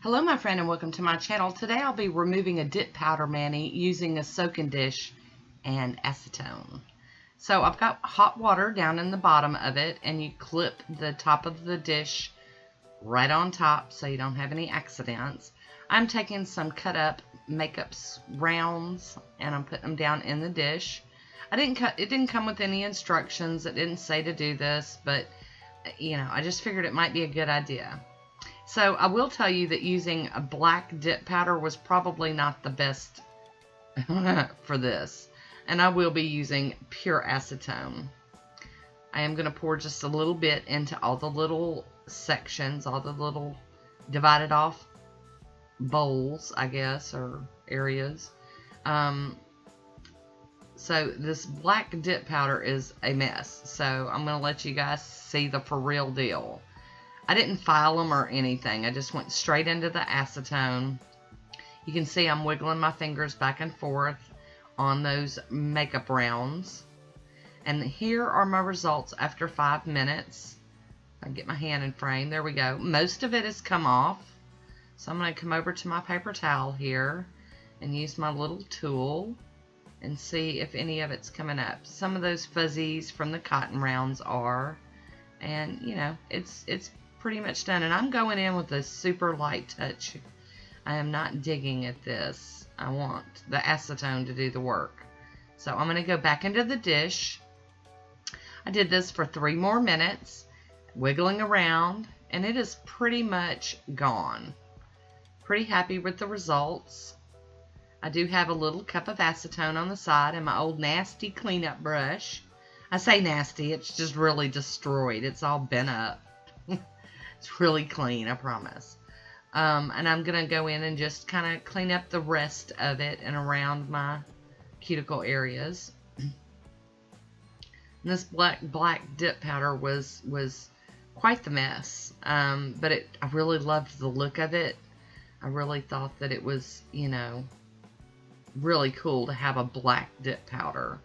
Hello my friend and welcome to my channel. Today I'll be removing a dip powder mani using a soaking dish and acetone. So I've got hot water down in the bottom of it and you clip the top of the dish right on top so you don't have any accidents. I'm taking some cut up makeup rounds and I'm putting them down in the dish. It didn't come with any instructions. It didn't say to do this, but I just figured it might be a good idea. So I will tell you that using a black dip powder was probably not the best for this. And I will be using pure acetone. I am going to pour just a little bit into all the little sections, all the little divided off bowls, I guess, or areas. So this black dip powder is a mess. So I'm going to let you guys see the for real deal. I didn't file them or anything. I just went straight into the acetone. You can see I'm wiggling my fingers back and forth on those makeup rounds. And here are my results after 5 minutes. I get my hand in frame. There we go. Most of it has come off. So I'm going to come over to my paper towel here and use my little tool and see if any of it's coming up. Some of those fuzzies from the cotton rounds are. And, it's pretty much done. And I'm going in with a super light touch. I am not digging at this. I want the acetone to do the work. So I'm going to go back into the dish. I did this for 3 more minutes, wiggling around, and it is pretty much gone. Pretty happy with the results. I do have a little cup of acetone on the side and my old nasty cleanup brush. I say nasty, it's just really destroyed. It's all bent up. It's really clean, I promise. And I'm going to go in and just kind of clean up the rest of it and around my cuticle areas. And this black dip powder was quite the mess. But I really loved the look of it. I really thought that it was, really cool to have a black dip powder.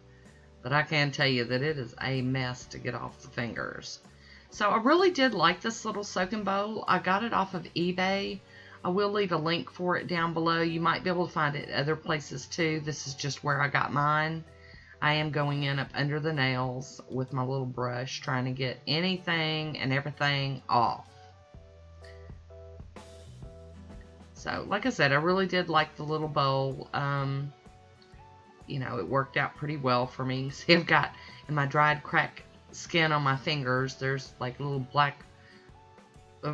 But I can tell you that it is a mess to get off the fingers. So I really did like this little soaking bowl. I got it off of eBay. I will leave a link for it down below. You might be able to find it other places too. This is just where I got mine. I am going in up under the nails with my little brush, trying to get anything and everything off. So, like I said, I really did like the little bowl. It worked out pretty well for me. See, I've got in my dried crack skin on my fingers, there's like a little black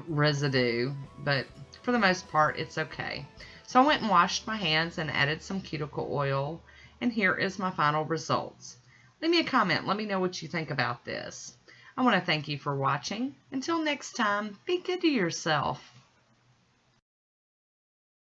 residue, but for the most part, it's okay. So I went and washed my hands and added some cuticle oil, and here is my final results. Leave me a comment. Let me know what you think about this. I want to thank you for watching. Until next time, be good to yourself.